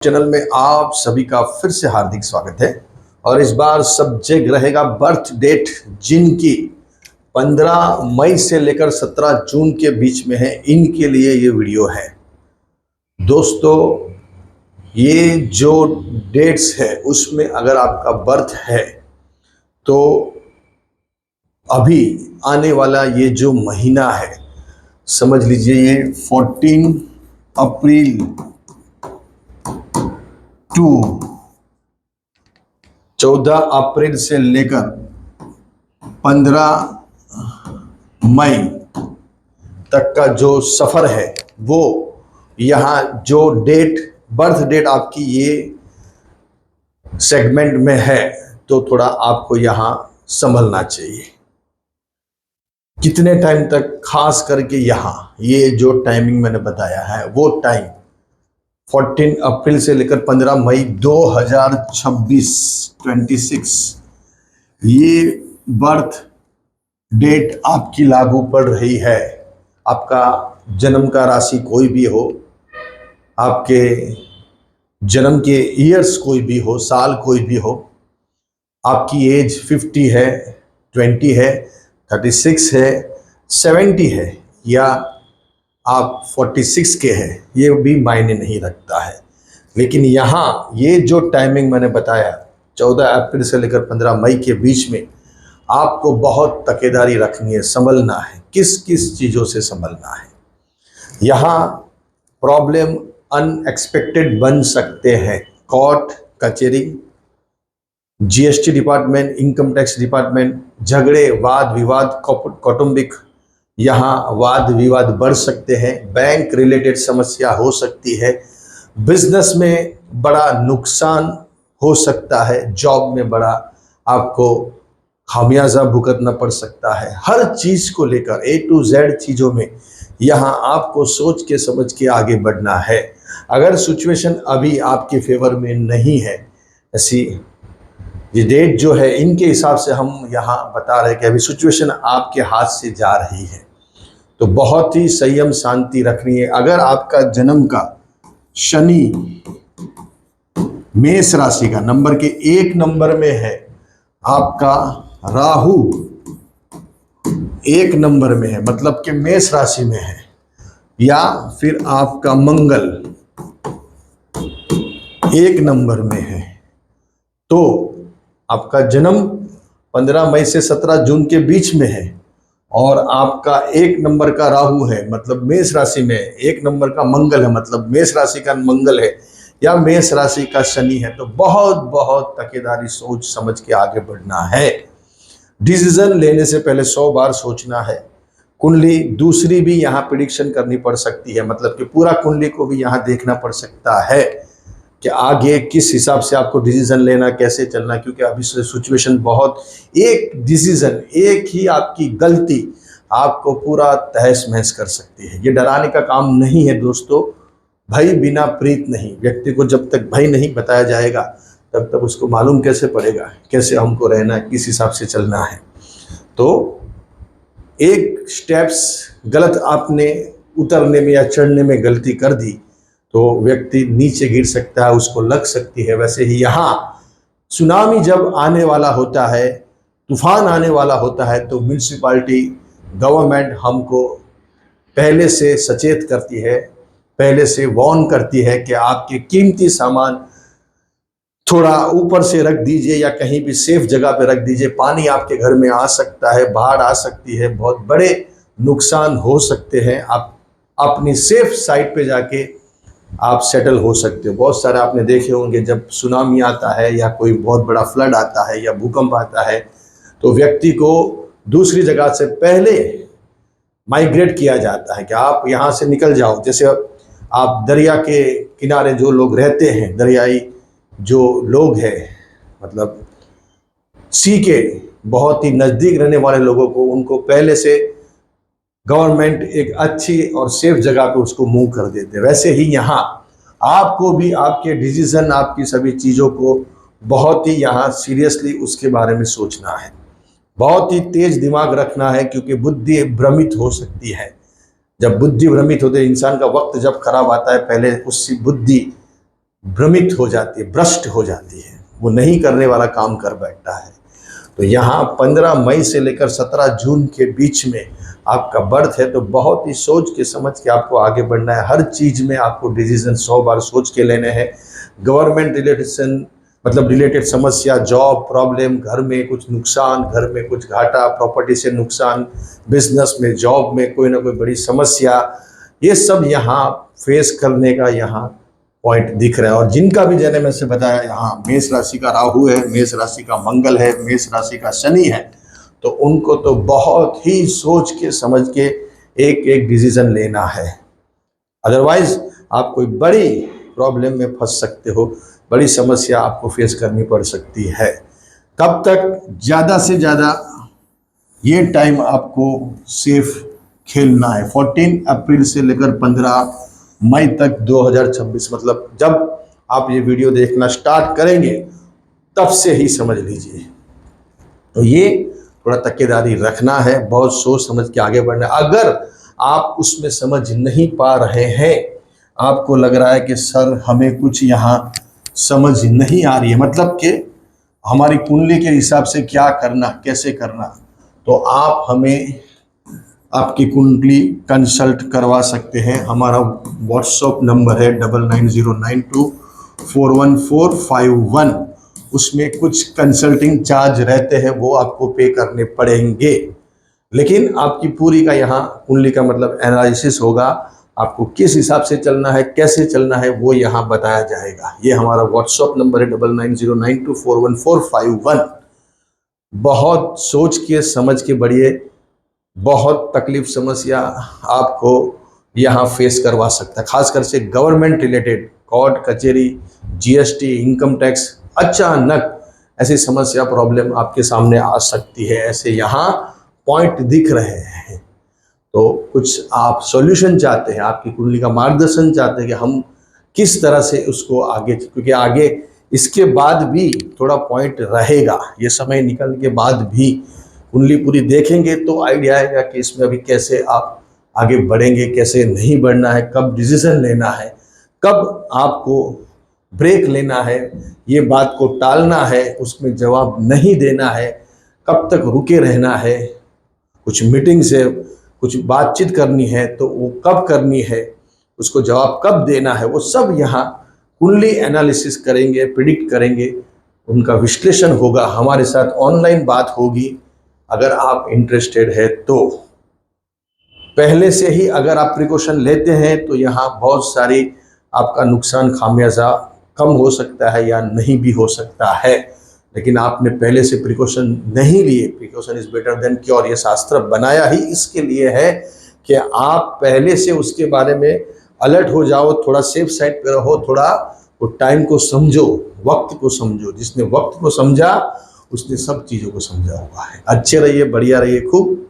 Channel में आप सभी का फिर से हार्दिक स्वागत है। और इस बार सब्जेक्ट रहेगा बर्थ डेट जिनकी 15 मई से लेकर 17 जून के बीच में है, इनके लिए ये वीडियो है। दोस्तों, ये जो डेट्स है उसमें अगर आपका बर्थ है तो अभी आने वाला ये जो महीना है, समझ लीजिए ये 14 अप्रैल टू 14 अप्रैल से लेकर 15 मई तक का जो सफ़र है वो यहाँ जो डेट बर्थ डेट आपकी ये सेगमेंट में है तो थोड़ा आपको यहाँ संभलना चाहिए। कितने टाइम तक, खास करके यहाँ ये जो टाइमिंग मैंने बताया है वो टाइम 14 अप्रैल से लेकर 15 मई 2026 ये बर्थ डेट आपकी लागू पड़ रही है। आपका जन्म का राशि कोई भी हो, आपके जन्म के ईयर्स कोई भी हो, साल कोई भी हो, आपकी एज 50 है, 20 है, 36 है, 70 है या आप 46 के हैं, ये भी मायने नहीं रखता है। लेकिन यहाँ ये जो टाइमिंग मैंने बताया 14 अप्रैल से लेकर 15 मई के बीच में आपको बहुत तकेदारी रखनी है, संभलना है। किस किस चीज़ों से संभलना है? यहाँ प्रॉब्लम अनएक्सपेक्टेड बन सकते हैं। कोर्ट कचहरी, GST department, income tax department, झगड़े, वाद विवाद, कौटुंबिक यहाँ वाद विवाद बढ़ सकते हैं। बैंक रिलेटेड समस्या हो सकती है। बिजनेस में बड़ा नुकसान हो सकता है। जॉब में बड़ा आपको खामियाजा भुगतना पड़ सकता है। हर चीज़ को लेकर A to Z चीज़ों में यहाँ आपको सोच के समझ के आगे बढ़ना है। अगर सिचुएशन अभी आपके फेवर में नहीं है, ऐसी ये डेट जो है इनके हिसाब से हम यहाँ बता रहे हैं कि अभी सिचुएशन आपके हाथ से जा रही है, तो बहुत ही संयम शांति रखनी है। अगर आपका जन्म का शनि मेष राशि का नंबर के 1 नंबर में है, आपका राहु 1 नंबर में है, मतलब कि मेष राशि में है, या फिर आपका मंगल 1 नंबर में है, तो आपका जन्म 15 मई से 17 जून के बीच में है और आपका 1 नंबर का राहु है, मतलब मेष राशि में, 1 नंबर का मंगल है, मतलब मेष राशि का मंगल है, या मेष राशि का शनि है, तो बहुत बहुत तकेदारी सोच समझ के आगे बढ़ना है। डिसीजन लेने से पहले 100 बार सोचना है। कुंडली दूसरी भी यहाँ प्रिडिक्शन करनी पड़ सकती है, मतलब कि पूरा कुंडली को भी यहाँ देखना पड़ सकता है कि आगे किस हिसाब से आपको डिसीजन लेना, कैसे चलना, क्योंकि अभी सिचुएशन बहुत, एक डिसीजन, एक ही आपकी गलती आपको पूरा तहस महस कर सकती है। ये डराने का काम नहीं है दोस्तों। भय बिना प्रीत नहीं। व्यक्ति को जब तक भय नहीं बताया जाएगा तब तक उसको मालूम कैसे पड़ेगा कैसे हमको रहना है, किस हिसाब से चलना है। तो एक स्टेप्स गलत आपने उतरने में या चढ़ने में गलती कर दी तो व्यक्ति नीचे गिर सकता है, उसको लग सकती है। वैसे ही यहाँ सुनामी जब आने वाला होता है, तूफान आने वाला होता है, तो म्यूनसिपाल्टी गवर्नमेंट हमको पहले से सचेत करती है, पहले से वार्न करती है कि आपके कीमती सामान थोड़ा ऊपर से रख दीजिए या कहीं भी सेफ जगह पे रख दीजिए। पानी आपके घर में आ सकता है, बाढ़ आ सकती है, बहुत बड़े नुकसान हो सकते हैं। आप अपनी सेफ साइड पे जाके आप सेटल हो सकते हो। बहुत सारे आपने देखे होंगे, जब सुनामी आता है या कोई बहुत बड़ा फ्लड आता है या भूकंप आता है तो व्यक्ति को दूसरी जगह से पहले माइग्रेट किया जाता है कि आप यहाँ से निकल जाओ। जैसे आप दरिया के किनारे जो लोग रहते हैं, दरियाई जो लोग हैं, मतलब सी के बहुत ही नज़दीक रहने वाले लोगों को, उनको पहले से गवर्नमेंट एक अच्छी और सेफ जगह पे उसको मूव कर देते हैं। वैसे ही यहाँ आपको भी आपके डिसीजन, आपकी सभी चीज़ों को बहुत ही यहाँ सीरियसली उसके बारे में सोचना है। बहुत ही तेज दिमाग रखना है, क्योंकि बुद्धि भ्रमित हो सकती है। जब बुद्धि भ्रमित होती है, इंसान का वक्त जब खराब आता है, पहले उसकी बुद्धि भ्रमित हो जाती है, भ्रष्ट हो जाती है, वो नहीं करने वाला काम कर बैठता है। तो यहाँ 15 मई से लेकर 17 जून के बीच में आपका बर्थ है, तो बहुत ही सोच के समझ के आपको आगे बढ़ना है। हर चीज़ में आपको डिसीजन 100 बार सोच के लेने हैं। गवर्नमेंट रिलेटेड समस्या, जॉब प्रॉब्लम, घर में कुछ नुकसान, घर में कुछ घाटा, प्रॉपर्टी से नुकसान, बिजनेस में, जॉब में कोई ना कोई बड़ी समस्या, ये सब यहाँ फेस करने का यहाँ पॉइंट दिख रहा है। और जिनका भी जन्म में से बताया, यहाँ मेष राशि का राहु है, मेष राशि का मंगल है, मेष राशि का शनि है, तो उनको तो बहुत ही सोच के समझ के एक एक डिसीजन लेना है। अदरवाइज आप कोई बड़ी प्रॉब्लम में फंस सकते हो, बड़ी समस्या आपको फेस करनी पड़ सकती है। कब तक? ज़्यादा से ज़्यादा ये टाइम आपको सेफ खेलना है। 14 अप्रैल से लेकर 15 मई तक 2026, मतलब जब आप ये वीडियो देखना स्टार्ट करेंगे तब से ही समझ लीजिए। तो ये थोड़ा तकेदारी रखना है, बहुत सोच समझ के आगे बढ़ना है। अगर आप उसमें समझ नहीं पा रहे हैं, आपको लग रहा है कि सर हमें कुछ यहाँ समझ नहीं आ रही है, मतलब कि हमारी कुंडली के हिसाब से क्या करना, कैसे करना, तो आप हमें आपकी कुंडली कंसल्ट करवा सकते हैं। हमारा व्हाट्सएप नंबर है 9909241451। उसमें कुछ कंसल्टिंग चार्ज रहते हैं, वो आपको पे करने पड़ेंगे, लेकिन आपकी पूरी का यहाँ कुंडली का मतलब एनालिसिस होगा। आपको किस हिसाब से चलना है, कैसे चलना है, वो यहाँ बताया जाएगा। ये हमारा व्हाट्सएप नंबर है 9909241451। बहुत सोच के समझ के बढ़िए, बहुत तकलीफ समस्या आपको यहाँ फेस करवा सकता है, खासकर से गवर्नमेंट रिलेटेड, कोर्ट कचहरी, जीएसटी, इनकम टैक्स, अचानक ऐसी समस्या प्रॉब्लम आपके सामने आ सकती है। ऐसे यहाँ पॉइंट दिख रहे हैं, तो कुछ आप सॉल्यूशन चाहते हैं, आपकी कुंडली का मार्गदर्शन चाहते हैं कि हम किस तरह से उसको आगे, क्योंकि आगे इसके बाद भी थोड़ा पॉइंट रहेगा, ये समय निकल के बाद भी कुंडली पूरी देखेंगे तो आइडिया आएगा कि इसमें अभी कैसे आप आगे बढ़ेंगे, कैसे नहीं बढ़ना है, कब डिसीजन लेना है, कब आपको ब्रेक लेना है, ये बात को टालना है, उसमें जवाब नहीं देना है, कब तक रुके रहना है, कुछ मीटिंग से कुछ बातचीत करनी है तो वो कब करनी है, उसको जवाब कब देना है, वो सब यहाँ कुंडली एनालिसिस करेंगे, प्रिडिक्ट करेंगे, उनका विश्लेषण होगा, हमारे साथ ऑनलाइन बात होगी। अगर आप इंटरेस्टेड है तो पहले से ही अगर आप प्रिकॉशन लेते हैं तो यहाँ बहुत सारी आपका नुकसान, खामियाजा कम हो सकता है या नहीं भी हो सकता है। लेकिन आपने पहले से प्रिकॉशन नहीं लिए, precaution is better than cure, ये शास्त्र बनाया ही इसके लिए है कि आप पहले से उसके बारे में अलर्ट हो जाओ, थोड़ा सेफ साइड पे रहो, थोड़ा वो टाइम को समझो, वक्त को समझो। जिसने वक्त को समझा उसने सब चीज़ों को समझा हुआ है। अच्छे रहिए, बढ़िया रहिए, खूब